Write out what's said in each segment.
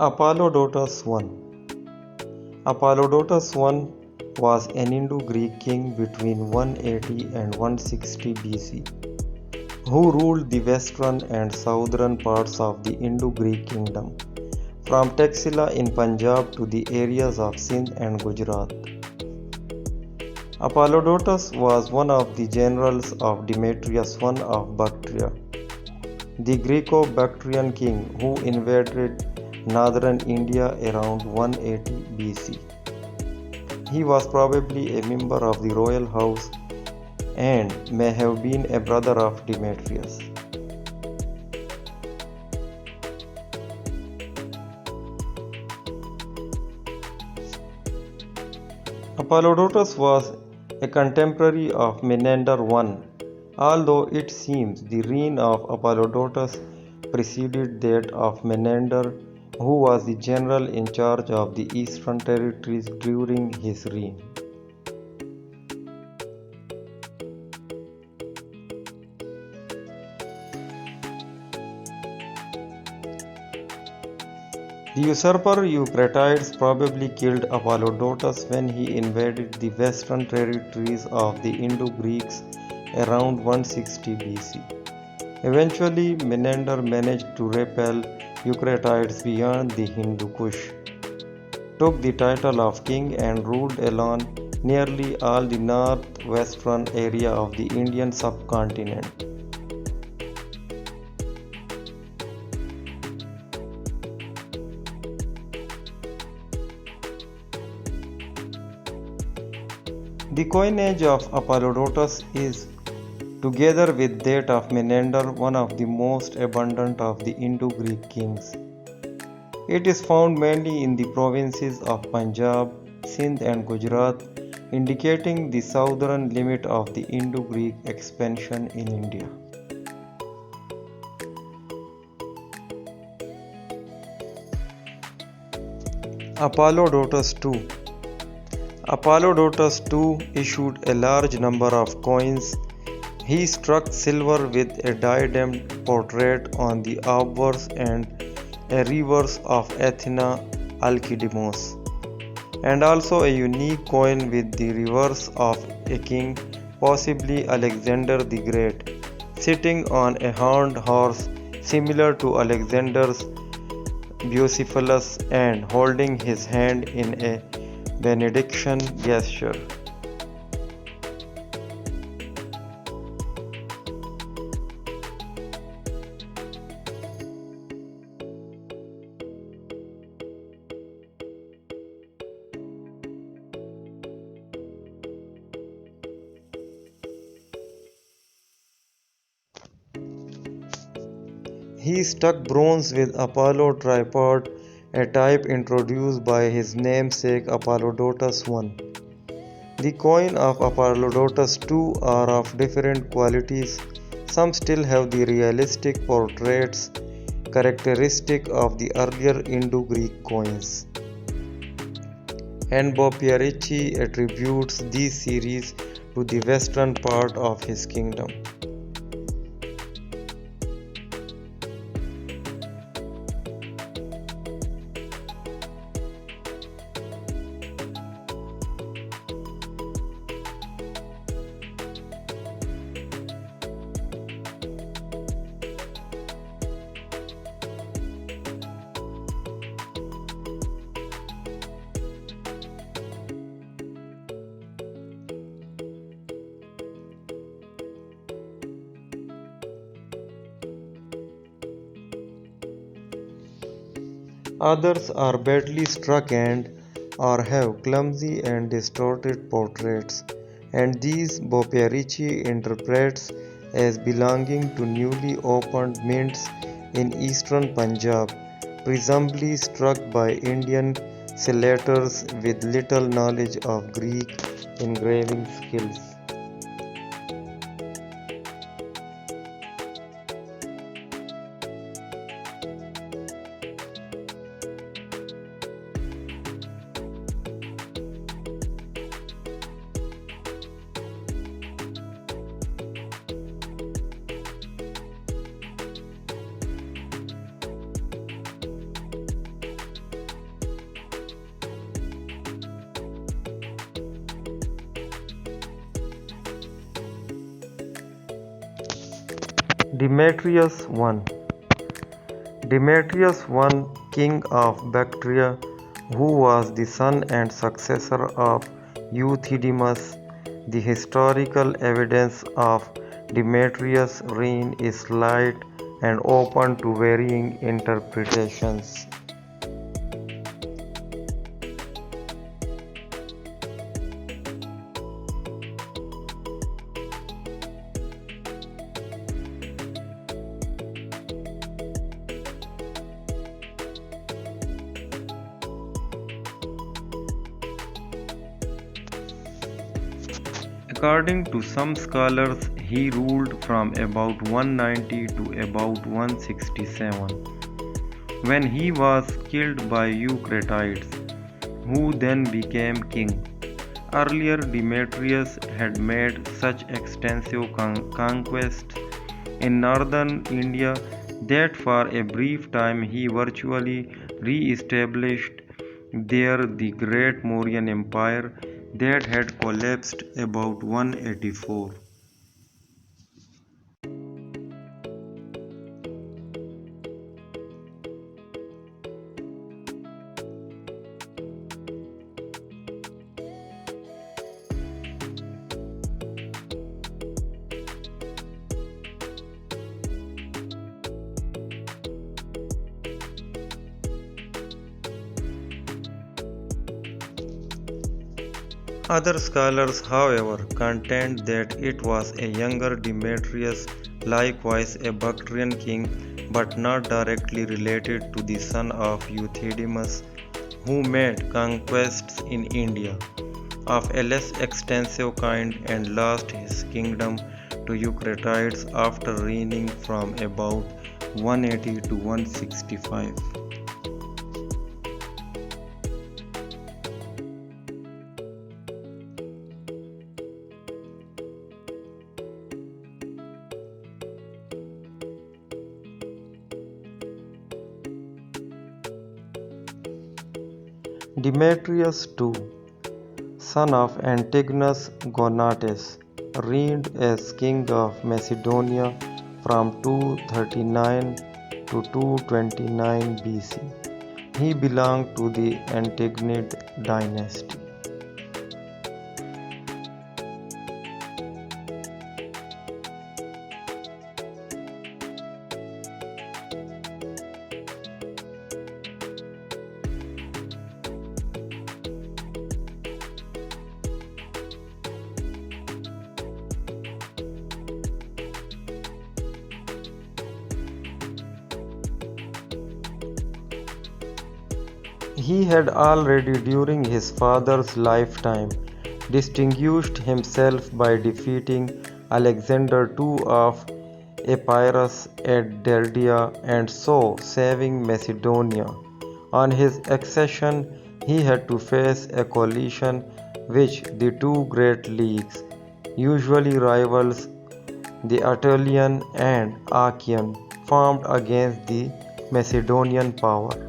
Apollodotus I. Apollodotus I was an Indo-Greek king between 180 and 160 BC, who ruled the western and southern parts of the Indo-Greek kingdom, from Taxila in Punjab to the areas of Sindh and Gujarat. Apollodotus was one of the generals of Demetrius I of Bactria, the Greco-Bactrian king who invaded northern India around 180 BC. He was probably a member of the royal house and may have been a brother of Demetrius. Apollodotus was a contemporary of Menander I, although it seems the reign of Apollodotus preceded that of Menander, who was the general in charge of the eastern territories during his reign. The usurper Eucratides probably killed Apollodotus when he invaded the western territories of the Indo-Greeks around 160 BC. Eventually, Menander managed to repel Eucratides beyond the Hindu Kush, took the title of king and ruled alone nearly all the northwestern area of the Indian subcontinent. The coinage of Apollodotus is, together with that of Menander, one of the most abundant of the Indo-Greek kings. It is found mainly in the provinces of Punjab, Sindh and Gujarat, indicating the southern limit of the Indo-Greek expansion in India. Apollodotus II. Apollodotus II issued a large number of coins. He struck silver with a diademed portrait on the obverse and a reverse of Athena Alkidimos, and also a unique coin with the reverse of a king, possibly Alexander the Great, sitting on a horned horse similar to Alexander's Bucephalus and holding his hand in a benediction gesture. He struck bronze with Apollo tripod, a type introduced by his namesake Apollodotus I. The coins of Apollodotus II are of different qualities. Some still have the realistic portraits characteristic of the earlier Indo-Greek coins, and Bopiarici attributes these series to the western part of his kingdom. Others are badly struck and or have clumsy and distorted portraits, and these Bopiarici interprets as belonging to newly opened mints in eastern Punjab, presumably struck by Indian cellators with little knowledge of Greek engraving skills. Demetrius I. Demetrius I, king of Bactria, who was the son and successor of Euthydemus. The historical evidence of Demetrius' reign is slight and open to varying interpretations. According to some scholars, he ruled from about 190 to about 167, when he was killed by Eucratides, who then became king. Earlier, Demetrius had made such extensive conquests in northern India that for a brief time he virtually re-established there the great Mauryan Empire that had collapsed about 184. Other scholars, however, contend that it was a younger Demetrius, likewise a Bactrian king, but not directly related to the son of Euthydemus, who made conquests in India of a less extensive kind and lost his kingdom to Eucratides after reigning from about 180 to 165. Demetrius II, son of Antigonus Gonatas, reigned as king of Macedonia from 239 to 229 BC. He belonged to the Antigonid dynasty. He had already during his father's lifetime distinguished himself by defeating Alexander II of Epirus at Derdia and so saving Macedonia. On his accession, he had to face a coalition which the two great leagues, usually rivals the Aetolian and Achaean, formed against the Macedonian power.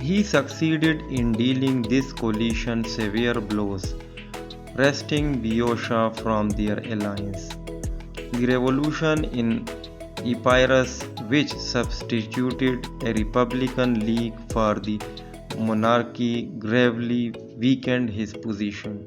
He succeeded in dealing this coalition severe blows, wresting Boeotia from their alliance. The revolution in Epirus, which substituted a republican league for the monarchy, gravely weakened his position.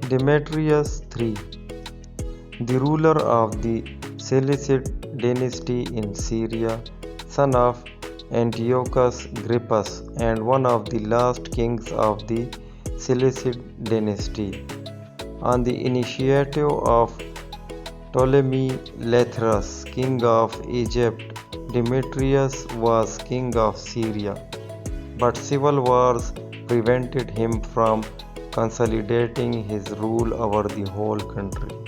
Demetrius III, the ruler of the Seleucid dynasty in Syria, son of Antiochus Grypus and one of the last kings of the Seleucid dynasty. On the initiative of Ptolemy Lathyrus, king of Egypt, Demetrius was king of Syria, but civil wars prevented him from consolidating his rule over the whole country.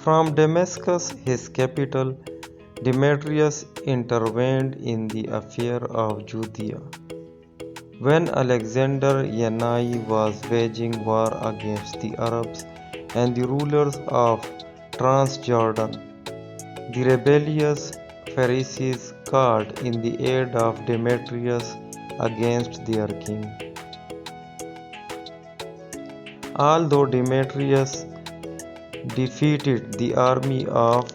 From Damascus, his capital, Demetrius intervened in the affair of Judea. When Alexander Yanai was waging war against the Arabs and the rulers of Transjordan, the rebellious Pharisees called in the aid of Demetrius against their king. Although Demetrius defeated the army of